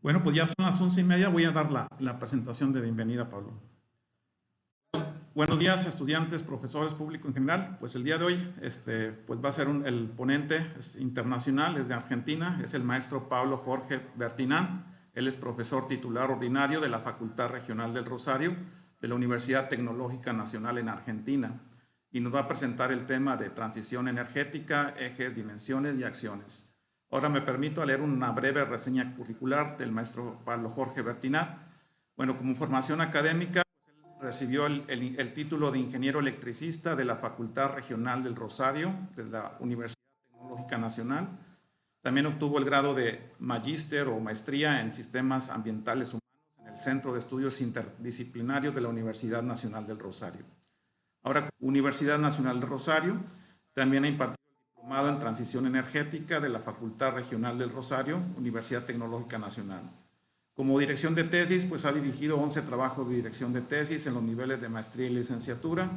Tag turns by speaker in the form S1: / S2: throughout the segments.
S1: Bueno, pues ya son las 11:30. Voy a dar la presentación de bienvenida, Pablo. Buenos días, estudiantes, profesores, público en general. Pues el día de hoy pues va a ser el ponente es internacional, es de Argentina, es el maestro Pablo Jorge Bertinán. Él es profesor titular ordinario de la Facultad Regional del Rosario de la Universidad Tecnológica Nacional en Argentina y nos va a presentar el tema de transición energética, ejes, dimensiones y acciones. Ahora me permito leer una breve reseña curricular del maestro Pablo Jorge Bertinán. Bueno, como formación académica, recibió el título de ingeniero electricista de la Facultad Regional del Rosario, de la Universidad Tecnológica Nacional. También obtuvo el grado de magíster o maestría en sistemas ambientales humanos en el Centro de Estudios Interdisciplinarios de la Universidad Nacional del Rosario. Ahora, Universidad Nacional del Rosario, también ha impartido el diplomado en transición energética de la Facultad Regional del Rosario, Universidad Tecnológica Nacional. Como dirección de tesis, pues ha dirigido 11 trabajos de dirección de tesis en los niveles de maestría y licenciatura.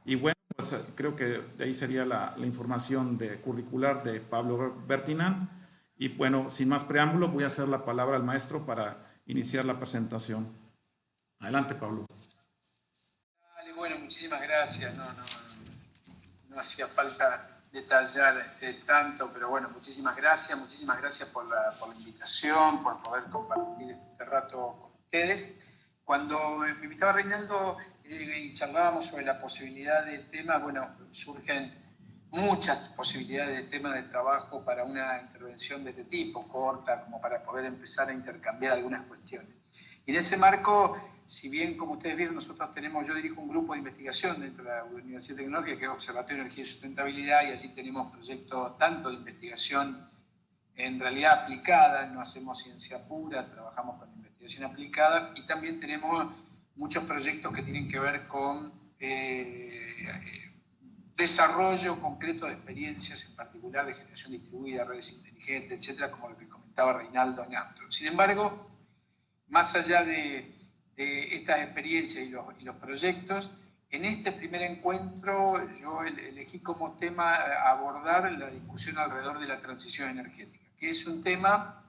S1: Y bueno, pues creo que de ahí sería la información curricular de Pablo Bertinán. Y bueno, sin más preámbulo, voy a hacer la palabra al maestro para iniciar la presentación. Adelante, Pablo.
S2: Dale, bueno, muchísimas gracias. No hacía falta detallar tanto, pero bueno, muchísimas gracias por la invitación, por poder compartir este rato con ustedes. Cuando me invitaba Reinaldo y charlábamos sobre la posibilidad del tema, bueno, surgen muchas posibilidades de tema de trabajo para una intervención de este tipo, corta, como para poder empezar a intercambiar algunas cuestiones. Y en ese marco, si bien, como ustedes vieron, yo dirijo un grupo de investigación dentro de la Universidad Tecnológica, que es Observatorio de Energía y Sustentabilidad, y allí tenemos proyectos tanto de investigación en realidad aplicada, no hacemos ciencia pura, trabajamos con investigación aplicada, y también tenemos muchos proyectos que tienen que ver con desarrollo concreto de experiencias, en particular de generación distribuida, redes inteligentes, etcétera, como lo que comentaba Reinaldo en Antro. Sin embargo, más allá de estas experiencias y los proyectos, en este primer encuentro yo elegí como tema abordar la discusión alrededor de la transición energética, que es un tema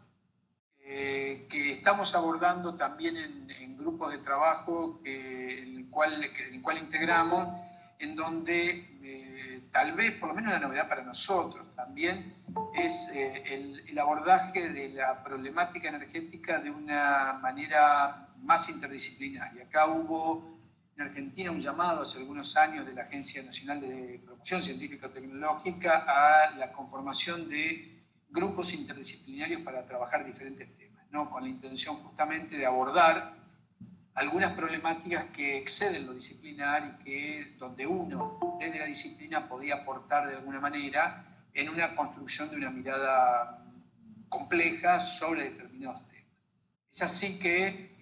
S2: que estamos abordando también en grupos de trabajo en el cual integramos, en donde tal vez, por lo menos la novedad para nosotros también, es el abordaje de la problemática energética de una manera más interdisciplinaria. Acá hubo en Argentina un llamado hace algunos años de la Agencia Nacional de Promoción Científico-Tecnológica a la conformación de grupos interdisciplinarios para trabajar diferentes temas, ¿no? Con la intención justamente de abordar algunas problemáticas que exceden lo disciplinar y donde uno desde la disciplina podía aportar de alguna manera en una construcción de una mirada compleja sobre determinados temas. Es así que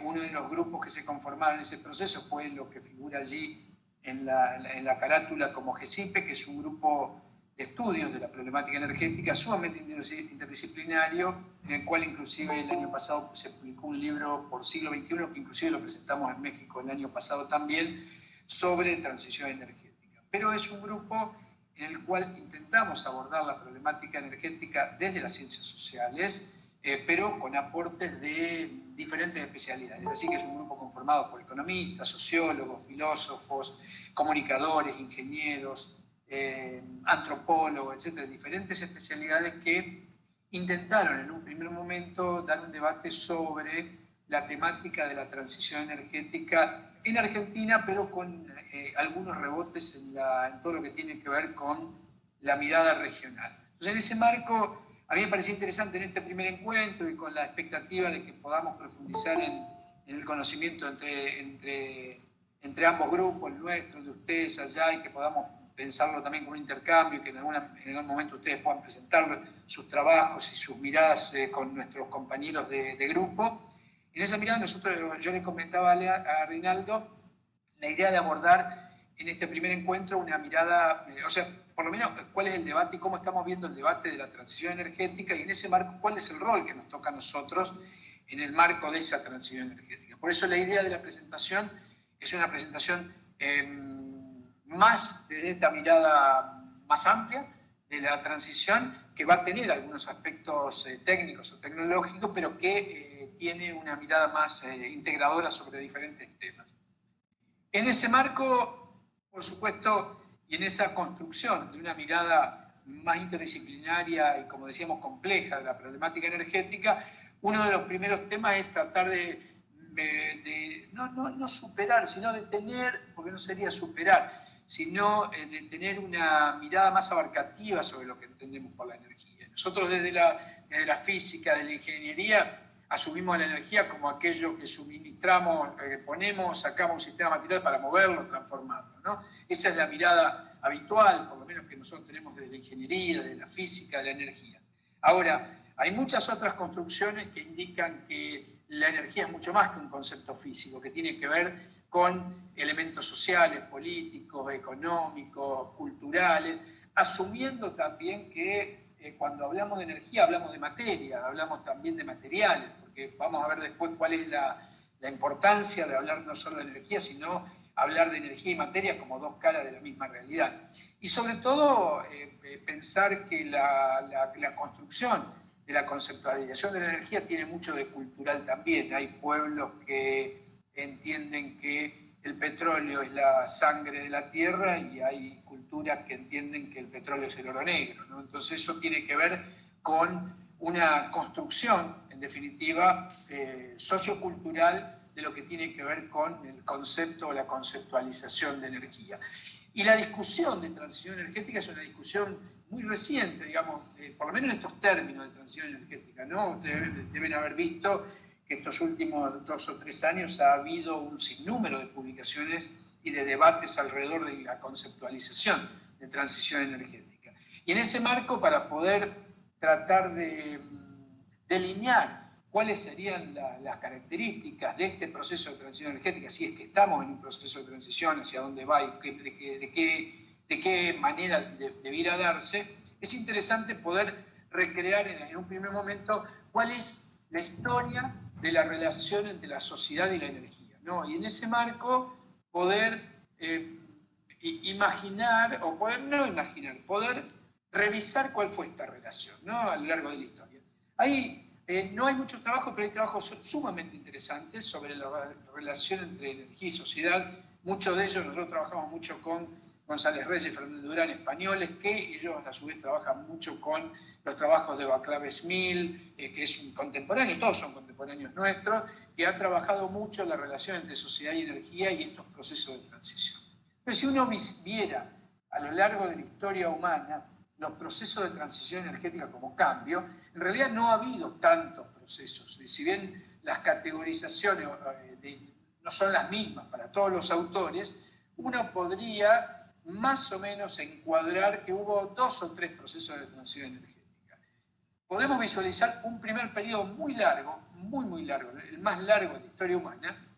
S2: uno de los grupos que se conformaron en ese proceso fue lo que figura allí en la carátula como GESIPE, que es un grupo de estudios de la problemática energética sumamente interdisciplinario, en el cual inclusive el año pasado se publicó un libro por Siglo XXI, que inclusive lo presentamos en México el año pasado también, sobre transición energética. Pero es un grupo en el cual intentamos abordar la problemática energética desde las ciencias sociales, pero con aportes de diferentes especialidades. Así que es un grupo conformado por economistas, sociólogos, filósofos, comunicadores, ingenieros, antropólogos, etcétera, diferentes especialidades que intentaron en un primer momento dar un debate sobre la temática de la transición energética en Argentina, pero con algunos rebotes en todo lo que tiene que ver con la mirada regional. Entonces, en ese marco, a mí me parecía interesante en este primer encuentro y con la expectativa de que podamos profundizar en el conocimiento entre ambos grupos, el nuestro, el de ustedes allá, y que podamos pensarlo también con un intercambio, que en algún momento ustedes puedan presentar sus trabajos y sus miradas con nuestros compañeros de grupo. En esa mirada yo le comentaba a Reinaldo la idea de abordar en este primer encuentro una mirada, o sea, por lo menos cuál es el debate y cómo estamos viendo el debate de la transición energética, y en ese marco cuál es el rol que nos toca a nosotros en el marco de esa transición energética. Por eso la idea de la presentación es una presentación más desde esta mirada más amplia, de la transición que va a tener algunos aspectos técnicos o tecnológicos, pero que tiene una mirada más integradora sobre diferentes temas. En ese marco, por supuesto, y en esa construcción de una mirada más interdisciplinaria y, como decíamos, compleja de la problemática energética, uno de los primeros temas es tratar de no superar, sino de tener, porque no sería superar, sino de tener una mirada más abarcativa sobre lo que entendemos por la energía. Nosotros desde la física, de la ingeniería, asumimos la energía como aquello que suministramos, ponemos, sacamos un sistema material para moverlo, transformarlo, ¿no? Esa es la mirada habitual, por lo menos que nosotros tenemos desde la ingeniería, desde la física, de la energía. Ahora, hay muchas otras construcciones que indican que la energía es mucho más que un concepto físico, que tiene que ver con elementos sociales, políticos, económicos, culturales, asumiendo también que cuando hablamos de energía hablamos de materia, hablamos también de materiales, porque vamos a ver después cuál es la importancia de hablar no solo de energía, sino hablar de energía y materia como dos caras de la misma realidad. Y sobre todo pensar que la construcción de la conceptualización de la energía tiene mucho de cultural también. Hay pueblos que entienden que el petróleo es la sangre de la tierra y hay culturas que entienden que el petróleo es el oro negro, ¿no? Entonces eso tiene que ver con una construcción, en definitiva, sociocultural de lo que tiene que ver con el concepto o la conceptualización de energía. Y la discusión de transición energética es una discusión muy reciente, digamos, por lo menos en estos términos de transición energética, ¿no? Ustedes deben haber visto que estos últimos 2 o 3 años ha habido un sinnúmero de publicaciones y de debates alrededor de la conceptualización de transición energética. Y en ese marco, para poder tratar de delinear cuáles serían las características de este proceso de transición energética, si es que estamos en un proceso de transición, hacia dónde va y de qué manera debiera darse, es interesante poder recrear en un primer momento cuál es la historia de la relación entre la sociedad y la energía, ¿no? Y en ese marco poder imaginar, o poder no imaginar, poder revisar cuál fue esta relación, ¿no? A lo largo de la historia. Ahí no hay mucho trabajo, pero hay trabajos sumamente interesantes sobre la relación entre energía y sociedad. Muchos de ellos, nosotros trabajamos mucho con González Reyes y Fernando Durán, españoles, que ellos a su vez trabajan mucho con los trabajos de Václav Smil, que es un contemporáneo, todos son contemporáneos nuestros, que ha trabajado mucho la relación entre sociedad y energía y estos procesos de transición. Pero si uno viera a lo largo de la historia humana los procesos de transición energética como cambio, en realidad no ha habido tantos procesos. Y si bien las categorizaciones no son las mismas para todos los autores, uno podría más o menos encuadrar que hubo 2 o 3 procesos de transición energética. Podemos visualizar un primer periodo muy largo, muy largo, el más largo de la historia humana,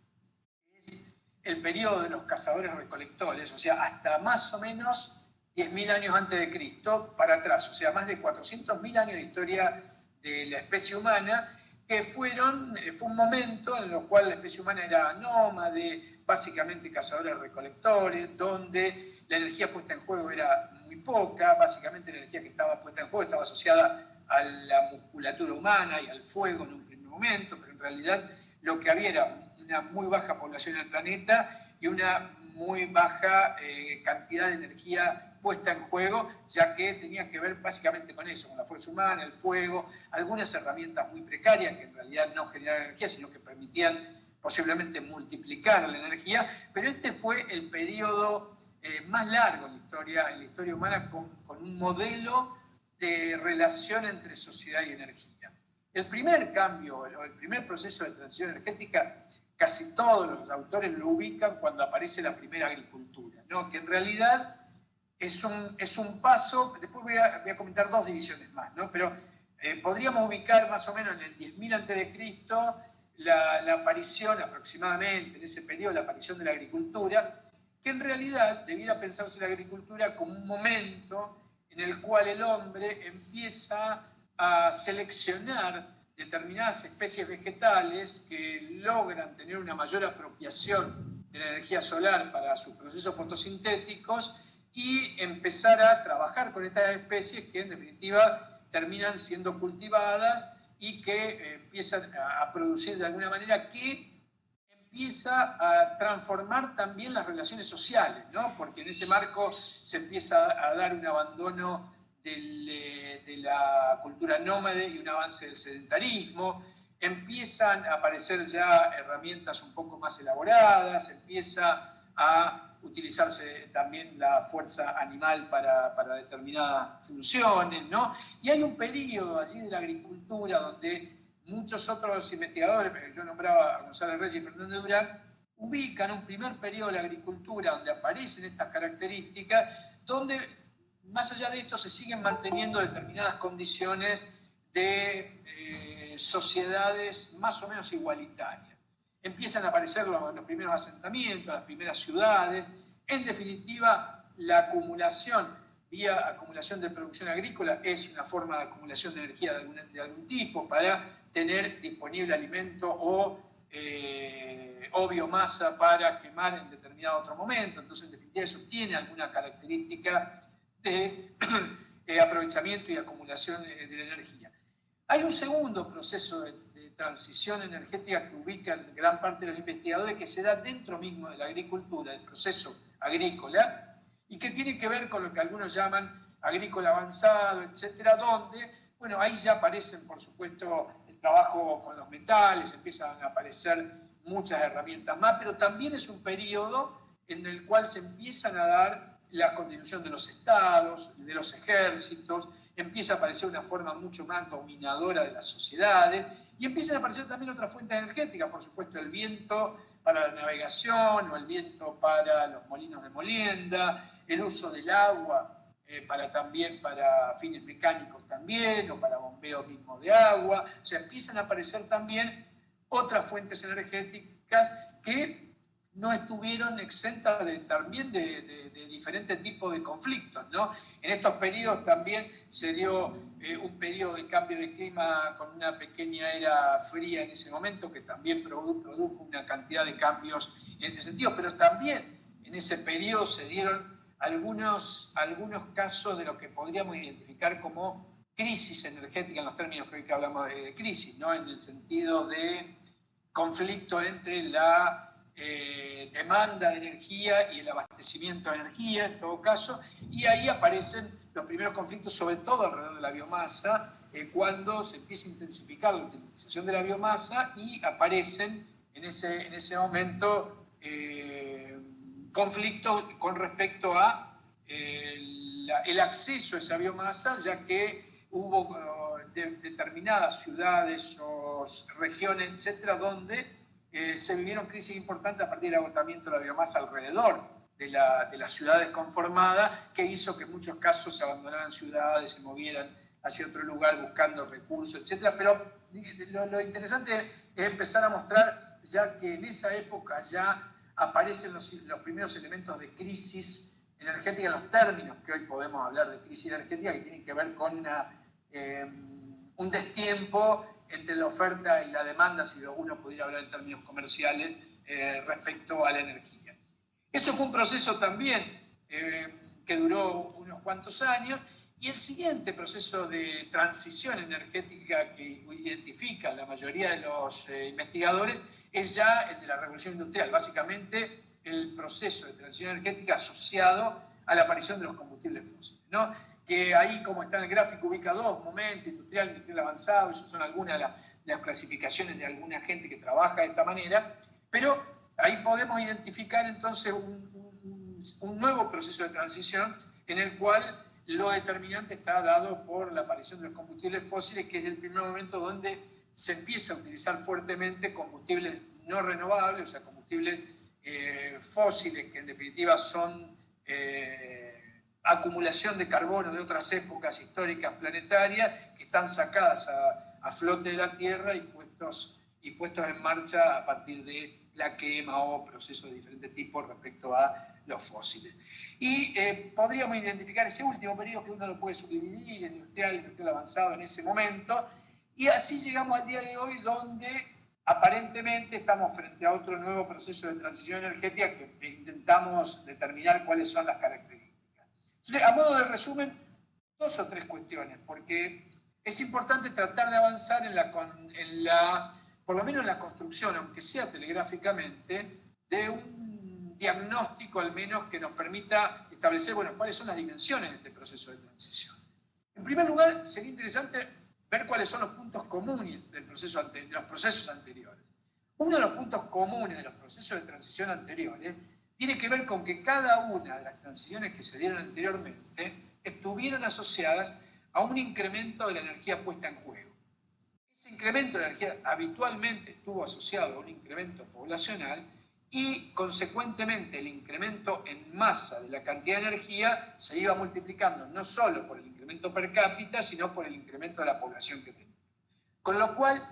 S2: es el periodo de los cazadores-recolectores, o sea, hasta más o menos 10.000 años antes de Cristo para atrás, o sea, más de 400.000 años de historia de la especie humana, que fue un momento en el cual la especie humana era nómade, básicamente cazadores-recolectores, donde la energía puesta en juego era muy poca, básicamente la energía que estaba puesta en juego estaba asociada a la musculatura humana y al fuego en un primer momento, pero en realidad lo que había era una muy baja población en el planeta y una muy baja cantidad de energía puesta en juego, ya que tenía que ver básicamente con eso, con la fuerza humana, el fuego, algunas herramientas muy precarias que en realidad no generaban energía, sino que permitían posiblemente multiplicar la energía, pero este fue el periodo más largo en la historia humana con un modelo de relación entre sociedad y energía. El primer cambio, el primer proceso de transición energética, casi todos los autores lo ubican cuando aparece la primera agricultura, ¿no? Que en realidad es un paso, después voy a comentar 2 divisiones más, ¿no? Pero podríamos ubicar más o menos en el 10.000 a.C. La aparición aproximadamente, en ese periodo, la aparición de la agricultura, que en realidad debiera pensarse la agricultura como un momento en el cual el hombre empieza a seleccionar determinadas especies vegetales que logran tener una mayor apropiación de la energía solar para sus procesos fotosintéticos y empezar a trabajar con estas especies que en definitiva terminan siendo cultivadas y que empiezan a producir de alguna manera, que empieza a transformar también las relaciones sociales, ¿no? Porque en ese marco se empieza a dar un abandono de la cultura nómade y un avance del sedentarismo, empiezan a aparecer ya herramientas un poco más elaboradas, empieza a utilizarse también la fuerza animal para determinadas funciones, ¿no? Y hay un periodo allí de la agricultura donde muchos otros investigadores, yo nombraba a González Reyes y Fernández Durán, ubican un primer periodo de la agricultura donde aparecen estas características, donde más allá de esto se siguen manteniendo determinadas condiciones de sociedades más o menos igualitarias. Empiezan a aparecer los primeros asentamientos, las primeras ciudades, en definitiva la acumulación vía acumulación de producción agrícola es una forma de acumulación de energía de algún tipo para tener disponible alimento o biomasa para quemar en determinado otro momento. Entonces, en definitiva, eso tiene alguna característica de aprovechamiento y acumulación de la energía. Hay un segundo proceso de transición energética que ubican gran parte de los investigadores que se da dentro mismo de la agricultura, del proceso agrícola, y que tiene que ver con lo que algunos llaman agrícola avanzado, etcétera, donde, bueno, ahí ya aparecen, por supuesto, el trabajo con los metales, empiezan a aparecer muchas herramientas más, pero también es un periodo en el cual se empiezan a dar la constitución de los estados, de los ejércitos, empieza a aparecer una forma mucho más dominadora de las sociedades y empiezan a aparecer también otras fuentes energéticas, por supuesto el viento para la navegación o el viento para los molinos de molienda, el uso del agua también para fines mecánicos también, o para bombeo mismo de agua. O sea, empiezan a aparecer también otras fuentes energéticas que no estuvieron exentas también de diferentes tipos de conflictos, ¿no? En estos periodos también se dio un periodo de cambio de clima con una pequeña era fría en ese momento que también produjo una cantidad de cambios en este sentido, pero también en ese periodo se dieron algunos casos de lo que podríamos identificar como crisis energética en los términos que hoy que hablamos de crisis, ¿no? En el sentido de conflicto entre la demanda de energía y el abastecimiento de energía, en todo caso, y ahí aparecen los primeros conflictos, sobre todo alrededor de la biomasa, cuando se empieza a intensificar la utilización de la biomasa y aparecen en ese momento conflictos con respecto a el acceso a esa biomasa, ya que hubo determinadas ciudades o regiones, etcétera, donde se vivieron crisis importantes a partir del agotamiento de la biomasa alrededor de las ciudades conformadas, que hizo que en muchos casos se abandonaran ciudades, se movieran hacia otro lugar buscando recursos, etc. Pero lo interesante es empezar a mostrar ya que en esa época ya aparecen los primeros elementos de crisis energética en los términos que hoy podemos hablar de crisis energética, que tienen que ver con un destiempo entre la oferta y la demanda, si uno pudiera hablar en términos comerciales, respecto a la energía. Eso fue un proceso también que duró unos cuantos años, y el siguiente proceso de transición energética que identifican la mayoría de los investigadores es ya el de la revolución industrial, básicamente el proceso de transición energética asociado a la aparición de los combustibles fósiles, ¿no? Que ahí, como está en el gráfico, ubica dos momentos, industrial avanzado, esas son algunas de las clasificaciones de alguna gente que trabaja de esta manera, pero ahí podemos identificar entonces un nuevo proceso de transición en el cual lo determinante está dado por la aparición de los combustibles fósiles, que es el primer momento donde se empieza a utilizar fuertemente combustibles no renovables, o sea, combustibles fósiles, que en definitiva son acumulación de carbono de otras épocas históricas planetarias que están sacadas a flote de la Tierra y puestos en marcha a partir de la quema o procesos de diferentes tipos respecto a los fósiles. Y podríamos identificar ese último periodo, que uno lo puede subdividir en industrial avanzado en ese momento, y así llegamos al día de hoy, donde aparentemente estamos frente a otro nuevo proceso de transición energética que intentamos determinar cuáles son las características. A modo de resumen, 2 o 3 cuestiones, porque es importante tratar de avanzar por lo menos en la construcción, aunque sea telegráficamente, de un diagnóstico al menos que nos permita establecer, bueno, cuáles son las dimensiones de este proceso de transición. En primer lugar, sería interesante ver cuáles son los puntos comunes de los procesos anteriores. Uno de los puntos comunes de los procesos de transición anteriores tiene que ver con que cada una de las transiciones que se dieron anteriormente estuvieron asociadas a un incremento de la energía puesta en juego. Ese incremento de la energía habitualmente estuvo asociado a un incremento poblacional y, consecuentemente, el incremento en masa de la cantidad de energía se iba multiplicando no solo por el incremento per cápita, sino por el incremento de la población que tenía. Con lo cual,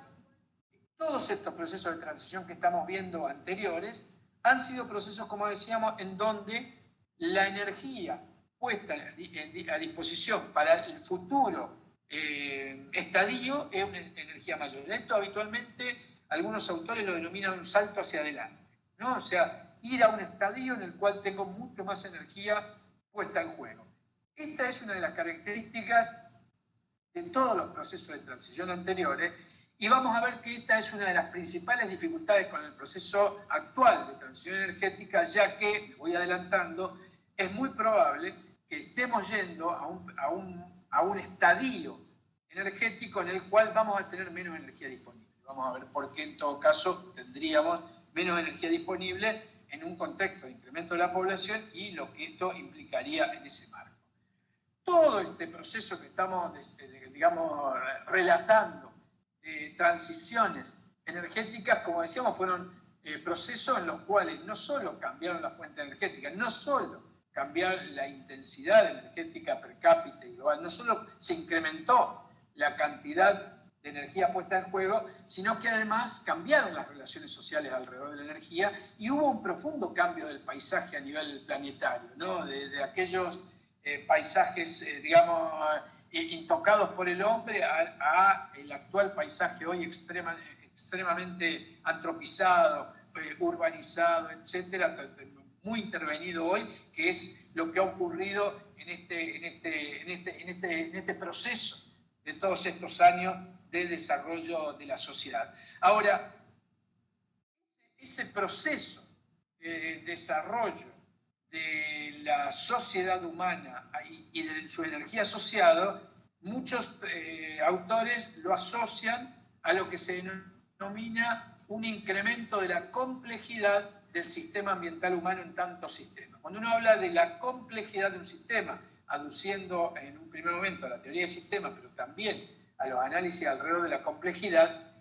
S2: todos estos procesos de transición que estamos viendo anteriores han sido procesos, como decíamos, en donde la energía puesta a disposición para el futuro estadio es una energía mayor. Esto habitualmente algunos autores lo denominan un salto hacia adelante, ¿no? O sea, ir a un estadio en el cual tengo mucho más energía puesta en juego. Esta es una de las características de todos los procesos de transición anteriores. Y vamos a ver que esta es una de las principales dificultades con el proceso actual de transición energética, ya que, me voy adelantando, es muy probable que estemos yendo a un estadio energético en el cual vamos a tener menos energía disponible. Vamos a ver por qué en todo caso tendríamos menos energía disponible en un contexto de incremento de la población y lo que esto implicaría en ese marco. Todo este proceso que estamos, digamos, relatando, transiciones energéticas, como decíamos, fueron procesos en los cuales no solo cambiaron la fuente energética, no solo cambiaron la intensidad energética per cápita y global, no solo se incrementó la cantidad de energía puesta en juego, sino que además cambiaron las relaciones sociales alrededor de la energía y hubo un profundo cambio del paisaje a nivel planetario, ¿no? De aquellos paisajes, digamos, intocados por el hombre a el actual paisaje hoy extremadamente antropizado, urbanizado, etcétera, muy intervenido hoy, que es lo que ha ocurrido en este proceso de todos estos años de desarrollo de la sociedad. Ahora, ese proceso de desarrollo de la sociedad humana y de su energía asociada, muchos autores lo asocian a lo que se denomina un incremento de la complejidad del sistema ambiental humano en tantos sistemas. Cuando uno habla de la complejidad de un sistema, aduciendo en un primer momento a la teoría de sistemas, pero también a los análisis alrededor de la complejidad,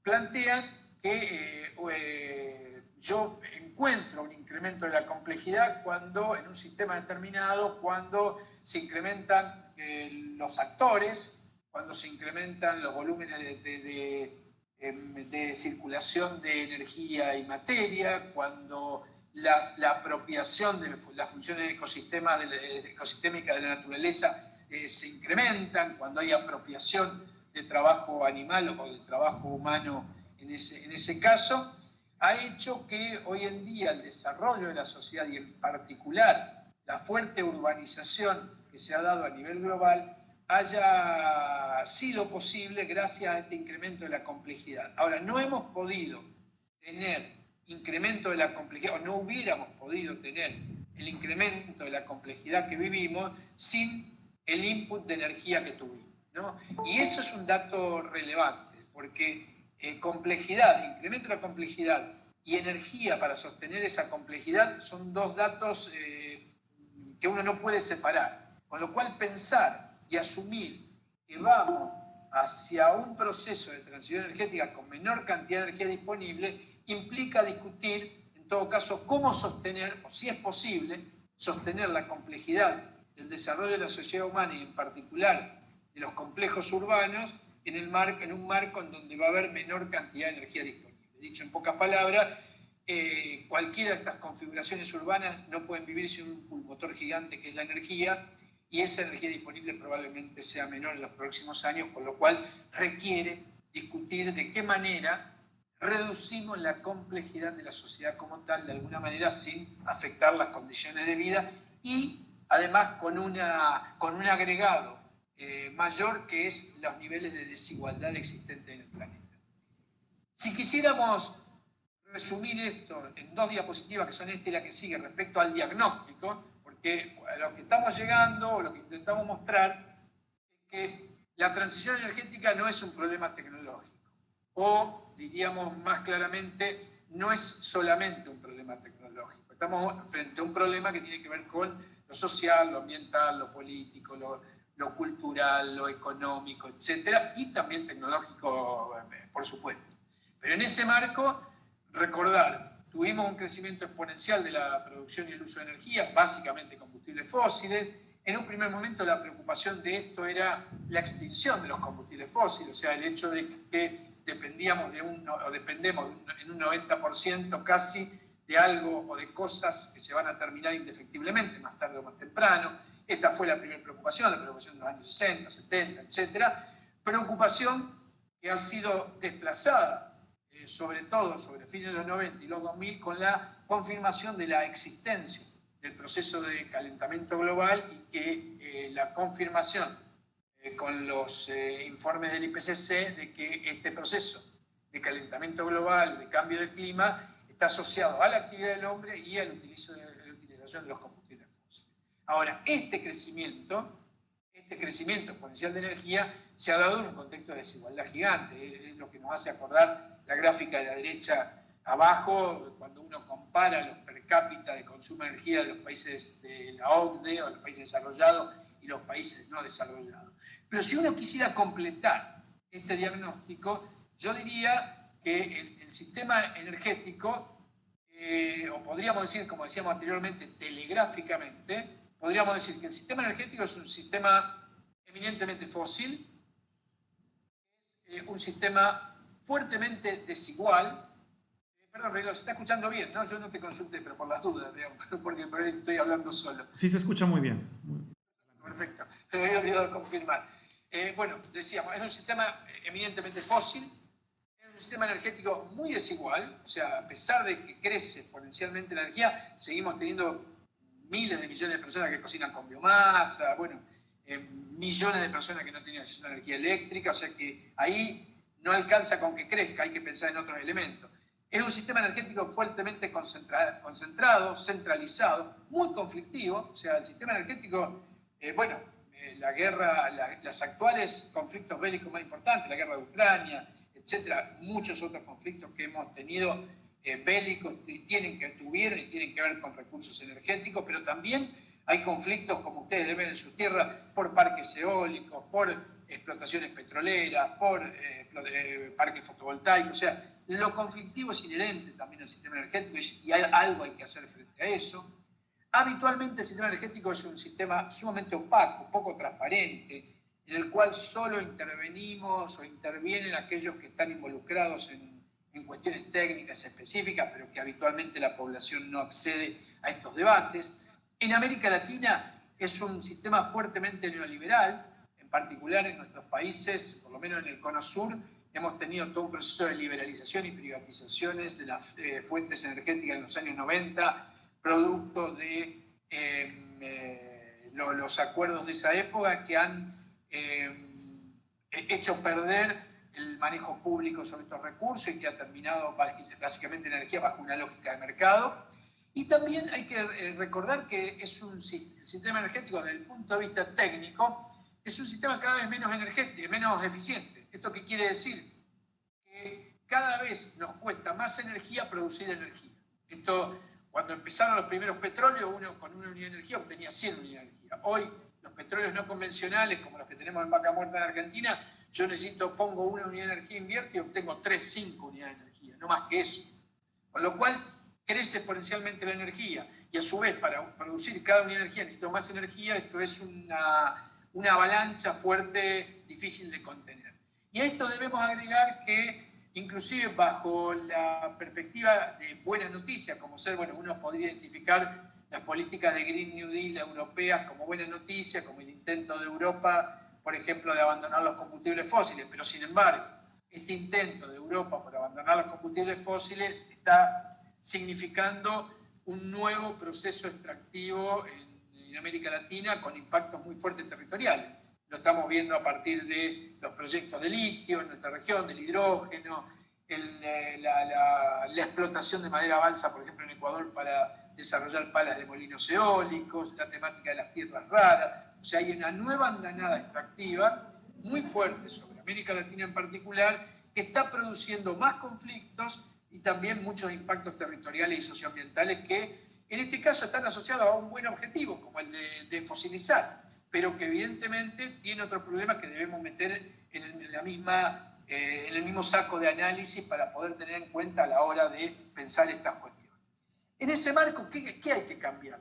S2: plantean que yo encuentro un incremento de la complejidad cuando en un sistema determinado, cuando se incrementan los actores, cuando se incrementan los volúmenes de circulación de energía y materia, cuando la apropiación de las funciones ecosistémicas de la naturaleza se incrementan, cuando hay apropiación de trabajo animal o de trabajo humano en ese caso, ha hecho que hoy en día el desarrollo de la sociedad y en particular la fuerte urbanización que se ha dado a nivel global haya sido posible gracias a este incremento de la complejidad. Ahora, no hemos podido tener incremento de la complejidad, o no hubiéramos podido tener el incremento de la complejidad que vivimos sin el input de energía que tuvimos, ¿no? Y eso es un dato relevante, porque complejidad, incremento de la complejidad y energía para sostener esa complejidad son dos datos que uno no puede separar. Con lo cual pensar y asumir que vamos hacia un proceso de transición energética con menor cantidad de energía disponible implica discutir, en todo caso, cómo sostener, o si es posible, sostener la complejidad del desarrollo de la sociedad humana y en particular de los complejos urbanos en un marco en donde va a haber menor cantidad de energía disponible. Dicho en pocas palabras, cualquiera de estas configuraciones urbanas no pueden vivir sin un pulmotor gigante que es la energía, y esa energía disponible probablemente sea menor en los próximos años, con lo cual requiere discutir de qué manera reducimos la complejidad de la sociedad como tal, de alguna manera sin afectar las condiciones de vida y además con un agregado mayor que es los niveles de desigualdad existentes en el planeta. Si quisiéramos resumir esto en 2 diapositivas, que son esta y la que sigue, respecto al diagnóstico, porque a lo que estamos llegando, o lo que intentamos mostrar, es que la transición energética no es un problema tecnológico, o diríamos más claramente, no es solamente un problema tecnológico. Estamos frente a un problema que tiene que ver con lo social, lo ambiental, lo político, lo cultural, lo económico, etcétera, y también tecnológico, por supuesto. Pero en ese marco, recordar, tuvimos un crecimiento exponencial de la producción y el uso de energía, básicamente combustibles fósiles. En un primer momento la preocupación de esto era la extinción de los combustibles fósiles, o sea, el hecho de que dependemos en un 90% casi de algo o de cosas que se van a terminar indefectiblemente, más tarde o más temprano. Esta fue la primera preocupación, la preocupación de los años 60, 70, etc. Preocupación que ha sido desplazada, sobre todo sobre fines de los 90 y los 2000, con la confirmación de la existencia del proceso de calentamiento global y que la confirmación con los informes del IPCC de que este proceso de calentamiento global, de cambio de clima, está asociado a la actividad del hombre y a la utilización de los combustibles fósiles. Ahora, este crecimiento exponencial de energía se ha dado en un contexto de desigualdad gigante. Es lo que nos hace acordar la gráfica de la derecha abajo, cuando uno compara los per cápita de consumo de energía de los países de la OCDE o los países desarrollados y los países no desarrollados. Pero si uno quisiera completar este diagnóstico, yo diría que el sistema energético, o podríamos decir, como decíamos anteriormente, telegráficamente, podríamos decir que el sistema energético es un sistema eminentemente fósil, es un sistema fuertemente desigual. Perdón, Rilo, se está escuchando bien, ¿no? Yo no te consulté, pero por las dudas, digamos, porque por ahí estoy hablando solo.
S1: Sí, se escucha muy bien.
S2: Perfecto, me había olvidado de confirmar. Bueno, decíamos, es un sistema eminentemente fósil, es un sistema energético muy desigual, o sea, a pesar de que crece exponencialmente la energía, seguimos teniendo miles de millones de personas que cocinan con biomasa, bueno, millones de personas que no tienen acceso a energía eléctrica, o sea que ahí no alcanza con que crezca, hay que pensar en otros elementos. Es un sistema energético fuertemente concentrado, centralizado, muy conflictivo, o sea, el sistema energético, la guerra, los actuales conflictos bélicos más importantes, la guerra de Ucrania, etcétera, muchos otros conflictos que hemos tenido bélicos tuvieron y tienen que ver con recursos energéticos, pero también hay conflictos, como ustedes ven en sus tierras, por parques eólicos, por explotaciones petroleras, por parques fotovoltaicos. O sea, lo conflictivo es inherente también al sistema energético y algo hay que hacer frente a eso. Habitualmente el sistema energético es un sistema sumamente opaco, poco transparente, en el cual solo intervenimos o intervienen aquellos que están involucrados en cuestiones técnicas específicas, pero que habitualmente la población no accede a estos debates. En América Latina es un sistema fuertemente neoliberal, en particular en nuestros países, por lo menos en el Cono Sur, hemos tenido todo un proceso de liberalización y privatizaciones de las fuentes energéticas en los años 90, producto de los acuerdos de esa época que han hecho perder el manejo público sobre estos recursos y que ha terminado básicamente la energía bajo una lógica de mercado. Y también hay que recordar que es el sistema energético desde el punto de vista técnico es un sistema cada vez menos energético, menos eficiente. ¿Esto qué quiere decir? Que cada vez nos cuesta más energía producir energía. Esto, cuando empezaron los primeros petróleos, uno con una unidad de energía obtenía 100 unidades de energía. Hoy, los petróleos no convencionales, como los que tenemos en Vaca Muerta en Argentina, yo pongo una unidad de energía, invierto y obtengo 3, 5 unidades de energía, no más que eso. Con lo cual, crece exponencialmente la energía y a su vez para producir cada unidad de energía necesito más energía. Esto es una avalancha fuerte, difícil de contener. Y a esto debemos agregar que inclusive bajo la perspectiva de buena noticia, como ser, uno podría identificar las políticas de Green New Deal europeas como buena noticia, como el intento de Europa, por ejemplo, de abandonar los combustibles fósiles, pero sin embargo, este intento de Europa por abandonar los combustibles fósiles está significando un nuevo proceso extractivo en en América Latina con impactos muy fuertes territoriales. Lo estamos viendo a partir de los proyectos de litio en nuestra región, del hidrógeno, la explotación de madera balsa, por ejemplo, en Ecuador para desarrollar palas de molinos eólicos, la temática de las tierras raras. O sea, hay una nueva andanada extractiva muy fuerte sobre América Latina en particular, que está produciendo más conflictos y también muchos impactos territoriales y socioambientales que en este caso están asociados a un buen objetivo, como el de fosilizar, pero que evidentemente tiene otro problema que debemos meter en el mismo saco de análisis para poder tener en cuenta a la hora de pensar estas cuestiones. En ese marco, ¿qué hay que cambiar?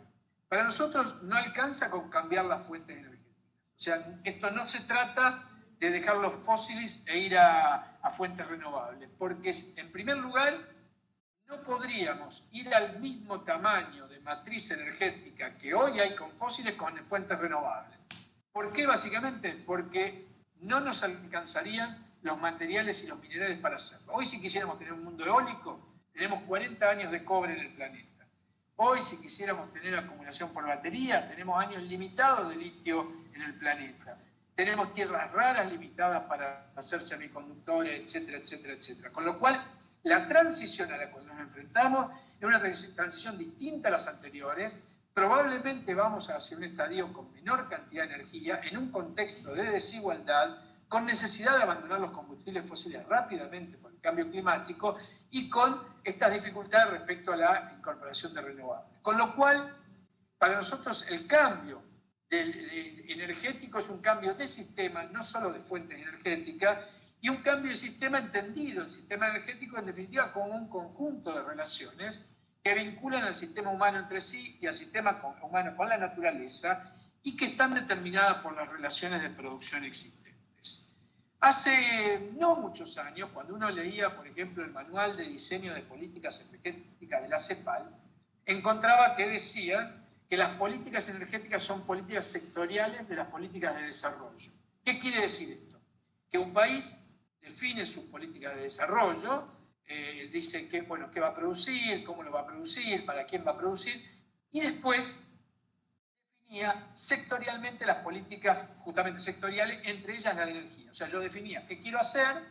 S2: Para nosotros no alcanza con cambiar las fuentes energéticas. O sea, esto no se trata de dejar los fósiles e ir a fuentes renovables, porque en primer lugar no podríamos ir al mismo tamaño de matriz energética que hoy hay con fósiles con fuentes renovables. ¿Por qué? Básicamente porque no nos alcanzarían los materiales y los minerales para hacerlo. Hoy si quisiéramos tener un mundo eólico, tenemos 40 años de cobre en el planeta. Hoy si quisiéramos tener acumulación por batería, tenemos años limitados de litio en el planeta. Tenemos tierras raras limitadas para hacer semiconductores, etcétera, etcétera, etcétera. Con lo cual, la transición a la cual nos enfrentamos es una transición distinta a las anteriores. Probablemente vamos hacia un estadio con menor cantidad de energía, en un contexto de desigualdad, con necesidad de abandonar los combustibles fósiles rápidamente por el cambio climático y con estas dificultades respecto a la incorporación de renovables. Con lo cual, para nosotros el cambio energético es un cambio de sistema, no solo de fuentes energéticas, y un cambio de sistema entendido, el sistema energético en definitiva como un conjunto de relaciones que vinculan al sistema humano entre sí y al sistema humano con la naturaleza y que están determinadas por las relaciones de producción existentes. Hace no muchos años, cuando uno leía, por ejemplo, el manual de diseño de políticas energéticas de la CEPAL, encontraba que decía que las políticas energéticas son políticas sectoriales de las políticas de desarrollo. ¿Qué quiere decir esto? Que un país define sus políticas de desarrollo, dice qué va a producir, cómo lo va a producir, para quién va a producir, y después definía sectorialmente las políticas justamente sectoriales, entre ellas la de energía. O sea, yo definía qué quiero hacer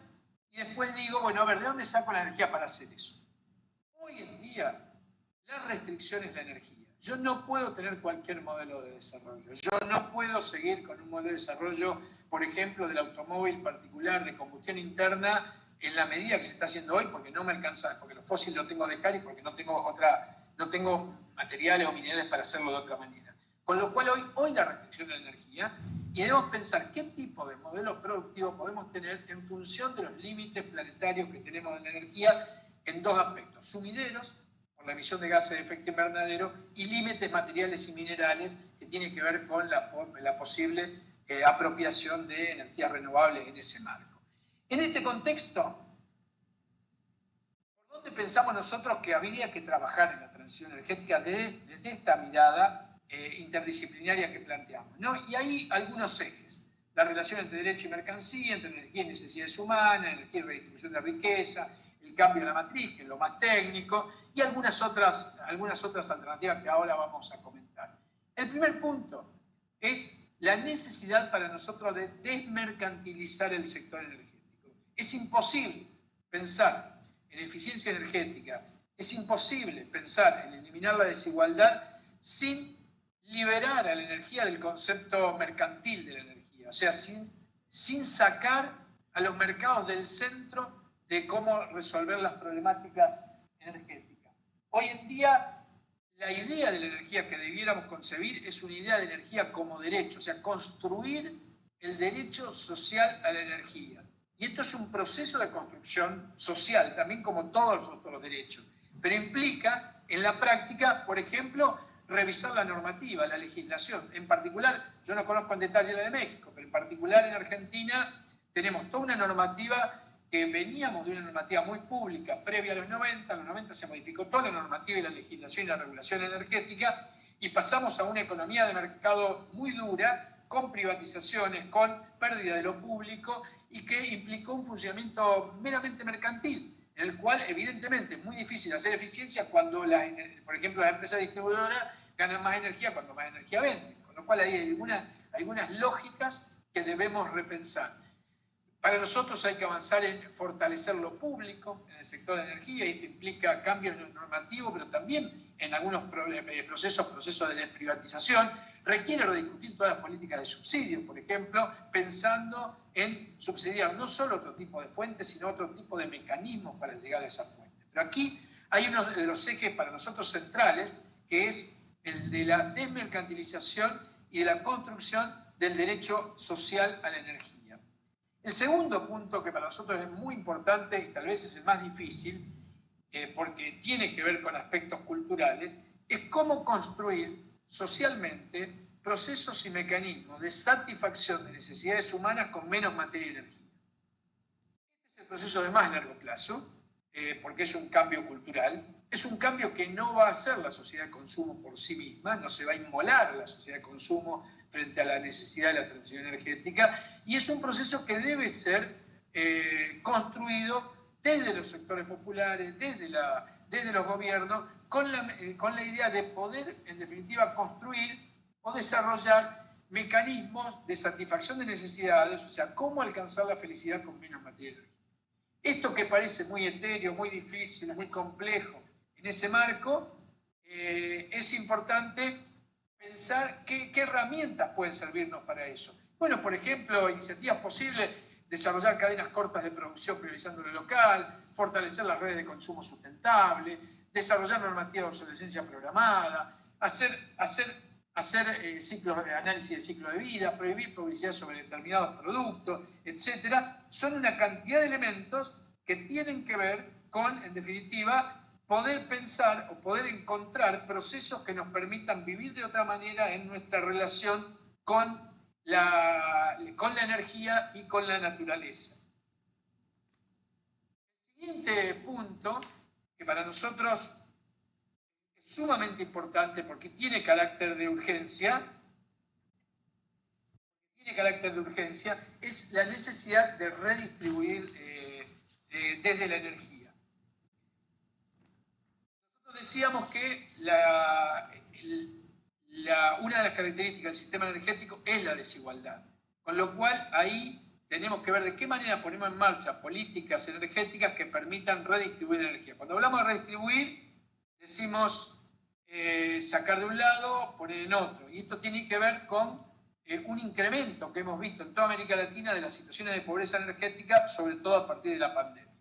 S2: y después digo, bueno, a ver, ¿de dónde saco la energía para hacer eso? Hoy en día, la restricción es la energía. Yo no puedo tener cualquier modelo de desarrollo. Yo no puedo seguir con un modelo de desarrollo, por ejemplo, del automóvil particular de combustión interna en la medida que se está haciendo hoy, porque no me alcanza, porque los fósiles los tengo que dejar y porque no tengo materiales o minerales para hacerlo de otra manera. Con lo cual hoy la restricción de la energía, y debemos pensar qué tipo de modelo productivo podemos tener en función de los límites planetarios que tenemos en la energía en dos aspectos: sumideros, por la emisión de gases de efecto invernadero, y límites materiales y minerales, que tienen que ver con la posible apropiación de energías renovables en ese marco. En este contexto, ¿por dónde pensamos nosotros que habría que trabajar en la transición energética desde esta mirada interdisciplinaria que planteamos, ¿no? Y hay algunos ejes: la relación entre derecho y mercancía, entre energía y necesidades humanas, energía y redistribución de riqueza, el cambio de la matriz, que es lo más técnico, y algunas otras alternativas que ahora vamos a comentar. El primer punto es la necesidad para nosotros de desmercantilizar el sector energético. Es imposible pensar en eficiencia energética, es imposible pensar en eliminar la desigualdad sin liberar a la energía del concepto mercantil de la energía, o sea, sin sacar a los mercados del centro de cómo resolver las problemáticas energéticas. Hoy en día, la idea de la energía que debiéramos concebir es una idea de energía como derecho, o sea, construir el derecho social a la energía. Y esto es un proceso de construcción social, también como todos los otros derechos, pero implica en la práctica, por ejemplo, revisar la normativa, la legislación. En particular, yo no conozco en detalle la de México, pero en particular en Argentina tenemos toda una normativa que veníamos de una normativa muy pública previa a los 90. En los 90 se modificó toda la normativa y la legislación y la regulación energética y pasamos a una economía de mercado muy dura, con privatizaciones, con pérdida de lo público y que implicó un funcionamiento meramente mercantil, en el cual evidentemente es muy difícil hacer eficiencia cuando, por ejemplo, las empresas distribuidoras ganan más energía cuando más energía venden. Con lo cual hay algunas lógicas que debemos repensar. Para nosotros hay que avanzar en fortalecer lo público en el sector de energía, y esto implica cambios normativos, pero también en algunos procesos de desprivatización. Requiere rediscutir todas las políticas de subsidio, por ejemplo, pensando en subsidiar no solo otro tipo de fuentes, sino otro tipo de mecanismos para llegar a esa fuente. Pero aquí hay uno de los ejes para nosotros centrales, que es el de la desmercantilización y de la construcción del derecho social a la energía. El segundo punto, que para nosotros es muy importante y tal vez es el más difícil, porque tiene que ver con aspectos culturales, es cómo construir socialmente procesos y mecanismos de satisfacción de necesidades humanas con menos materia y energía. Este es el proceso de más largo plazo, porque es un cambio cultural, es un cambio que no va a hacer la sociedad de consumo por sí misma, no se va a inmolar la sociedad de consumo frente a la necesidad de la transición energética, y es un proceso que debe ser construido desde los sectores populares, desde los gobiernos, con la idea de poder, en definitiva, construir o desarrollar mecanismos de satisfacción de necesidades, o sea, cómo alcanzar la felicidad con menos materia. Esto que parece muy etéreo, muy difícil, muy complejo, en ese marco, es importante pensar qué herramientas pueden servirnos para eso. Bueno, por ejemplo, iniciativas posibles, desarrollar cadenas cortas de producción priorizando lo local, fortalecer las redes de consumo sustentable, desarrollar normativa de obsolescencia programada, hacer ciclos de análisis de ciclo de vida, prohibir publicidad sobre determinados productos, etc. Son una cantidad de elementos que tienen que ver con, en definitiva, poder pensar o poder encontrar procesos que nos permitan vivir de otra manera en nuestra relación con la energía y con la naturaleza. El siguiente punto, que para nosotros es sumamente importante porque tiene carácter de urgencia, es la necesidad de redistribuir desde la energía. Decíamos que una de las características del sistema energético es la desigualdad, con lo cual ahí tenemos que ver de qué manera ponemos en marcha políticas energéticas que permitan redistribuir energía. Cuando hablamos de redistribuir, decimos sacar de un lado, poner en otro, y esto tiene que ver con un incremento que hemos visto en toda América Latina de las situaciones de pobreza energética, sobre todo a partir de la pandemia.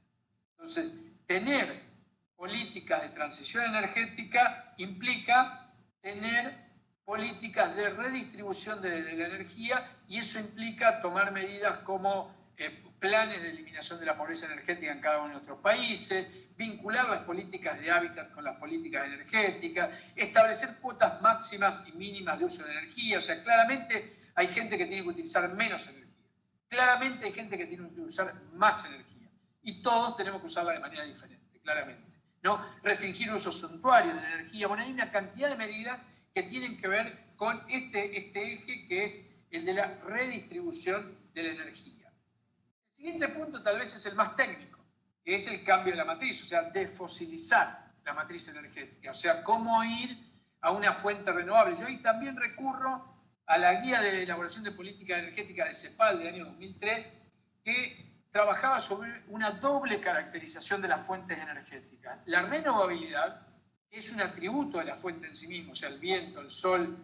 S2: Entonces, tener políticas de transición energética implica tener políticas de redistribución de la energía, y eso implica tomar medidas como planes de eliminación de la pobreza energética en cada uno de nuestros países, vincular las políticas de hábitat con las políticas energéticas, establecer cuotas máximas y mínimas de uso de energía. O sea, claramente hay gente que tiene que utilizar menos energía, claramente hay gente que tiene que usar más energía, y todos tenemos que usarla de manera diferente, claramente. ¿No? Restringir usos suntuarios de la energía. Bueno, hay una cantidad de medidas que tienen que ver con este eje, que es el de la redistribución de la energía. El siguiente punto tal vez es el más técnico, que es el cambio de la matriz, o sea, desfosilizar la matriz energética, o sea, cómo ir a una fuente renovable. Yo hoy también recurro a la guía de elaboración de política energética de CEPAL del año 2003, que trabajaba sobre una doble caracterización de las fuentes energéticas. La renovabilidad, que es un atributo de la fuente en sí mismo, o sea, el viento, el sol,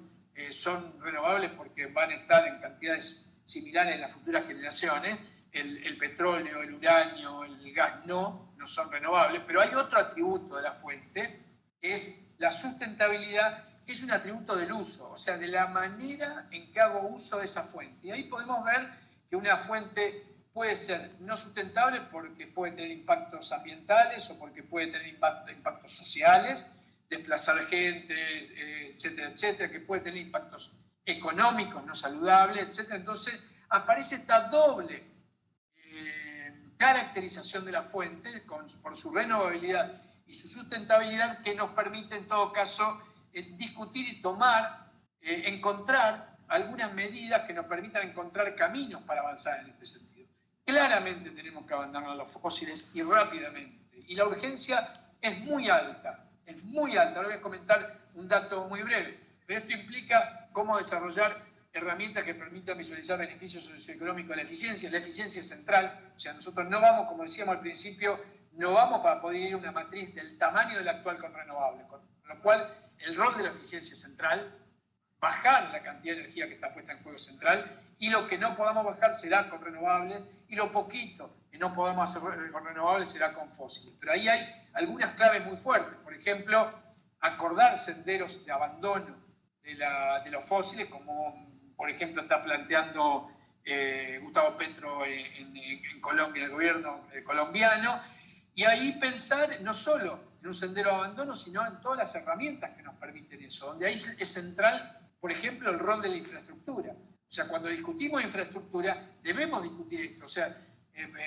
S2: son renovables porque van a estar en cantidades similares en las futuras generaciones. El petróleo, el uranio, el gas no son renovables, pero hay otro atributo de la fuente, que es la sustentabilidad, que es un atributo del uso, o sea, de la manera en que hago uso de esa fuente. Y ahí podemos ver que una fuente puede ser no sustentable porque puede tener impactos ambientales o porque puede tener impactos sociales, desplazar gente, etcétera, etcétera, que puede tener impactos económicos no saludables, etcétera. Entonces aparece esta doble caracterización de la fuente por su renovabilidad y su sustentabilidad, que nos permite en todo caso discutir y tomar, encontrar algunas medidas que nos permitan encontrar caminos para avanzar en este sentido. Claramente tenemos que abandonar los fósiles y rápidamente. Y la urgencia es muy alta, es muy alta. Ahora voy a comentar un dato muy breve. pero esto implica cómo desarrollar herramientas que permitan visualizar beneficios socioeconómicos de la eficiencia. La eficiencia es central, o sea, nosotros no vamos, como decíamos al principio, no vamos para poder ir a una matriz del tamaño del actual con renovables, con lo cual el rol de la eficiencia es central, bajar la cantidad de energía que está puesta en juego es central, y lo que no podamos bajar será con renovables, y lo poquito que no podamos hacer con renovables será con fósiles. Pero ahí hay algunas claves muy fuertes, por ejemplo, acordar senderos de abandono de los fósiles, como por ejemplo está planteando Gustavo Petro en Colombia, el gobierno colombiano, y ahí pensar no solo en un sendero de abandono, sino en todas las herramientas que nos permiten eso, donde ahí es central, por ejemplo, el rol de la infraestructura. O sea, cuando discutimos infraestructura, debemos discutir esto. O sea,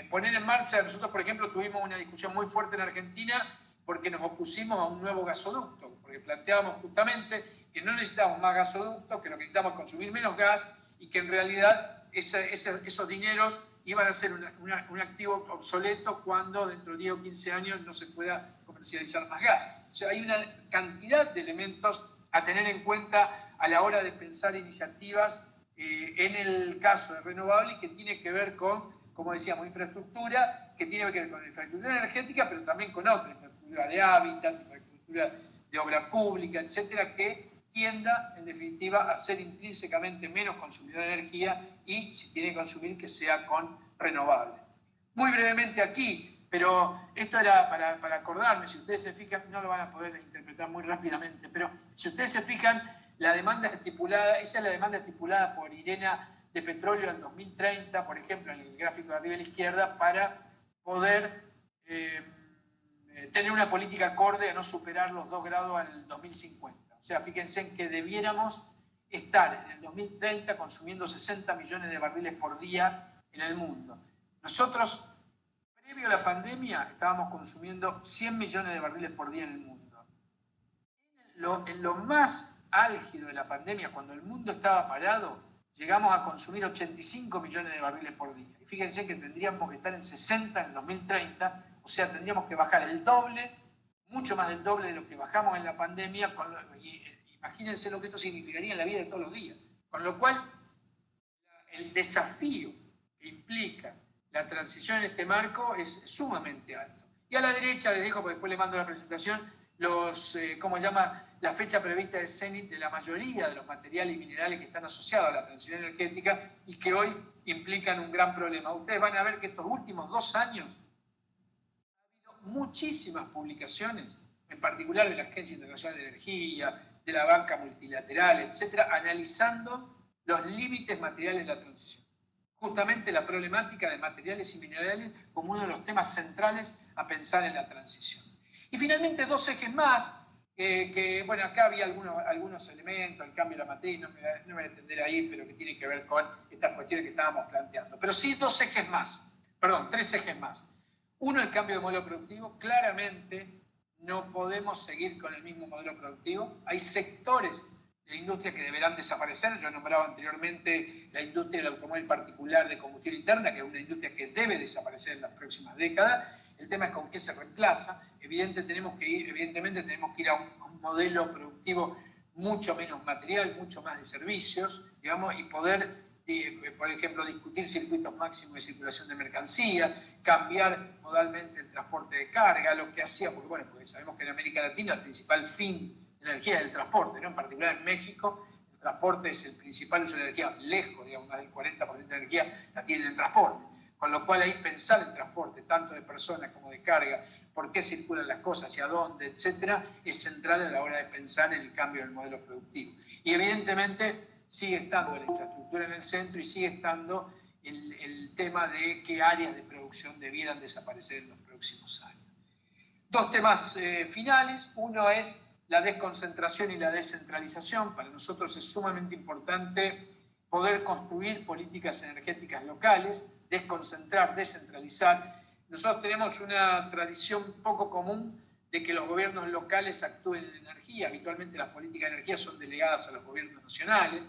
S2: poner en marcha, nosotros, por ejemplo, tuvimos una discusión muy fuerte en Argentina porque nos opusimos a un nuevo gasoducto, porque planteábamos justamente que no necesitamos más gasoductos, que lo que necesitamos es consumir menos gas y que en realidad esos dineros iban a ser un activo obsoleto cuando dentro de 10 o 15 años no se pueda comercializar más gas. O sea, hay una cantidad de elementos a tener en cuenta a la hora de pensar iniciativas en el caso de renovables que tiene que ver con, como decíamos, infraestructura, que tiene que ver con infraestructura energética, pero también con otra, infraestructura de hábitat, infraestructura de obra pública, etcétera, que tienda, en definitiva, a ser intrínsecamente menos consumidor de energía y, si tiene que consumir, que sea con renovables. Muy brevemente aquí, pero esto era para acordarme, si ustedes se fijan, no lo van a poder interpretar muy rápidamente, pero si ustedes se fijan, la demanda estipulada, esa es la demanda estipulada por IRENA de petróleo en 2030, por ejemplo, en el gráfico de arriba a la izquierda, para poder tener una política acorde a no superar los 2 grados al 2050. O sea, fíjense en que debiéramos estar en el 2030 consumiendo 60 millones de barriles por día en el mundo. Nosotros, previo a la pandemia, estábamos consumiendo 100 millones de barriles por día en el mundo. En lo más álgido de la pandemia, cuando el mundo estaba parado, llegamos a consumir 85 millones de barriles por día. Y fíjense que tendríamos que estar en 60 en el 2030, o sea, tendríamos que bajar el doble, mucho más del doble de lo que bajamos en la pandemia, imagínense lo que esto significaría en la vida de todos los días. Con lo cual, el desafío que implica la transición en este marco es sumamente alto. Y a la derecha, les dejo, porque después les mando la presentación, ¿cómo se llama? La fecha prevista de cenit de la mayoría de los materiales y minerales que están asociados a la transición energética y que hoy implican un gran problema. Ustedes van a ver que estos últimos 2 años ha habido muchísimas publicaciones, en particular de la Agencia Internacional de Energía, de la banca multilateral, etcétera, analizando los límites materiales de la transición. Justamente la problemática de materiales y minerales como uno de los temas centrales a pensar en la transición. Y finalmente 2 ejes más, bueno, acá había algunos elementos, el cambio de la matriz, no me voy a entender ahí, pero que tiene que ver con estas cuestiones que estábamos planteando. Pero sí 2 ejes más, perdón, 3 ejes más. Uno, el cambio de modelo productivo. Claramente no podemos seguir con el mismo modelo productivo. Hay sectores de la industria que deberán desaparecer. Yo nombraba anteriormente la industria del automóvil particular de combustión interna, que es una industria que debe desaparecer en las próximas décadas. El tema es con qué se reemplaza. Evidentemente tenemos que ir a un modelo productivo mucho menos material, mucho más de servicios, digamos, y poder, por ejemplo, discutir circuitos máximos de circulación de mercancía, cambiar modalmente el transporte de carga, lo que hacía, porque sabemos que en América Latina el principal fin de energía es el transporte, ¿no? En particular en México, el transporte es el principal uso de energía, lejos, digamos, más del 40% de energía la tiene el transporte. Con lo cual ahí pensar el transporte, tanto de personas como de carga, por qué circulan las cosas, hacia dónde, etcétera, es central a la hora de pensar en el cambio del modelo productivo. Y evidentemente sigue estando la infraestructura en el centro y sigue estando el tema de qué áreas de producción debieran desaparecer en los próximos años. 2 temas finales. Uno es la desconcentración y la descentralización. Para nosotros es sumamente importante poder construir políticas energéticas locales, desconcentrar, descentralizar. Nosotros tenemos una tradición poco común de que los gobiernos locales actúen en energía. Habitualmente las políticas de energía son delegadas a los gobiernos nacionales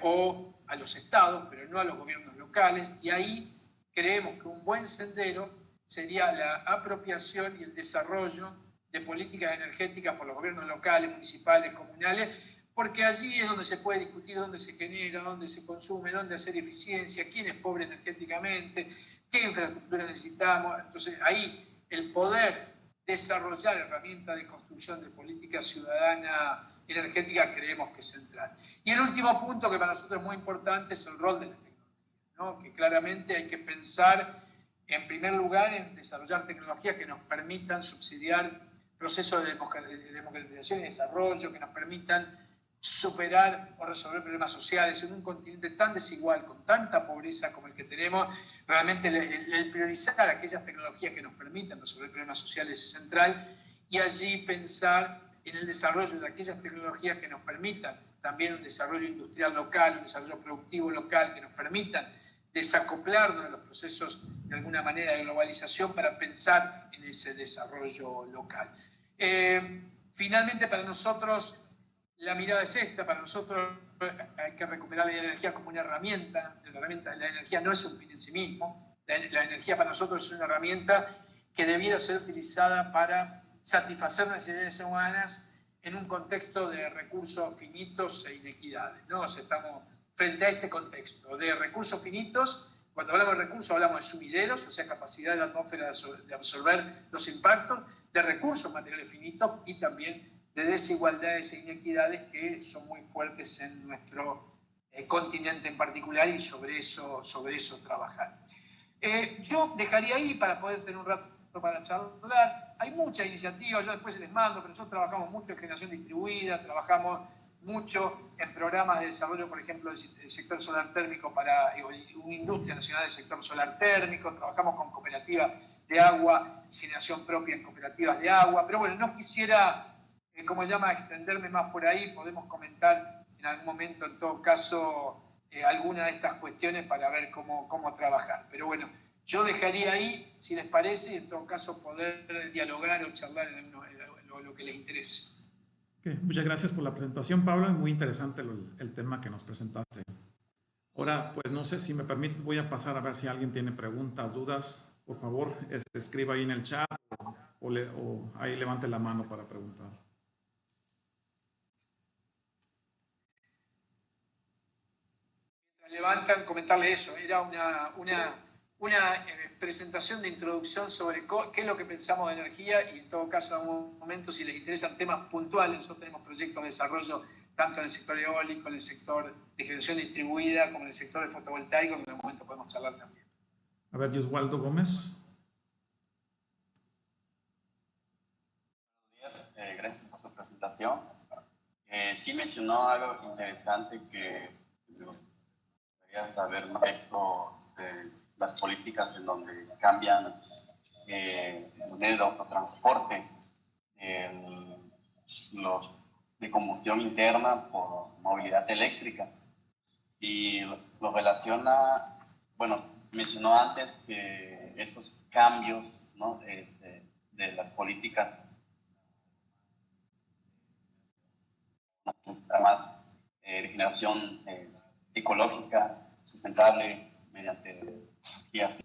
S2: o a los estados, pero no a los gobiernos locales. Y ahí creemos que un buen sendero sería la apropiación y el desarrollo de políticas energéticas por los gobiernos locales, municipales, comunales, porque allí es donde se puede discutir dónde se genera, dónde se consume, dónde hacer eficiencia, quién es pobre energéticamente, qué infraestructura necesitamos. Entonces, ahí el poder desarrollar herramientas de construcción de política ciudadana energética creemos que es central. Y el último punto que para nosotros es muy importante es el rol de la tecnología, ¿no? Que claramente hay que pensar en primer lugar en desarrollar tecnologías que nos permitan subsidiar procesos de democratización y desarrollo, que nos permitan superar o resolver problemas sociales en un continente tan desigual, con tanta pobreza como el que tenemos. Realmente el priorizar aquellas tecnologías que nos permitan resolver problemas sociales es central, y allí pensar en el desarrollo de aquellas tecnologías que nos permitan también un desarrollo industrial local, un desarrollo productivo local, que nos permitan desacoplarnos de los procesos de alguna manera de globalización para pensar en ese desarrollo local. Finalmente, para nosotros la mirada es esta. Para nosotros hay que recuperar la energía como una herramienta. La energía no es un fin en sí mismo. La energía para nosotros es una herramienta que debiera ser utilizada para satisfacer necesidades humanas en un contexto de recursos finitos e inequidades, ¿no? O sea, estamos frente a este contexto de recursos finitos. Cuando hablamos de recursos hablamos de sumideros, o sea, capacidad de la atmósfera de absorber los impactos, de recursos materiales finitos y también de desigualdades e inequidades que son muy fuertes en nuestro continente en particular, y sobre eso trabajar. Yo dejaría ahí para poder tener un rato para charlar. Hay muchas iniciativas, yo después les mando, pero nosotros trabajamos mucho en generación distribuida, trabajamos mucho en programas de desarrollo, por ejemplo, del sector solar térmico para una industria nacional del sector solar térmico, trabajamos con cooperativas de agua, generación propia en cooperativas de agua, pero bueno, no quisiera, como se llama, extenderme más por ahí. Podemos comentar en algún momento, en todo caso, alguna de estas cuestiones para ver cómo trabajar. Pero bueno, yo dejaría ahí, si les parece, y en todo caso poder dialogar o charlar en lo que les interese.
S1: Okay. Muchas gracias por la presentación, Pablo. Es muy interesante el tema que nos presentaste. Ahora, pues no sé si me permites, voy a pasar a ver si alguien tiene preguntas, dudas. Por favor, escriba ahí en el chat o ahí levante la mano para preguntar.
S2: Mientras levantan, comentarles eso. Era una presentación de introducción sobre qué es lo que pensamos de energía, y en todo caso en algún momento, si les interesan temas puntuales, nosotros tenemos proyectos de desarrollo tanto en el sector eólico, en el sector de generación distribuida, como en el sector de fotovoltaico, que en algún momento podemos charlar también.
S1: A ver, Oswaldo Gómez.
S3: Buenos días, gracias por su presentación. Sí mencionó algo interesante que me gustaría saber más respecto de las políticas en donde cambian el medio de autotransporte, los de combustión interna por movilidad eléctrica, y lo relaciona, bueno, mencionó antes que esos cambios, ¿no? De las políticas más de generación ecológica, sustentable, mediante energías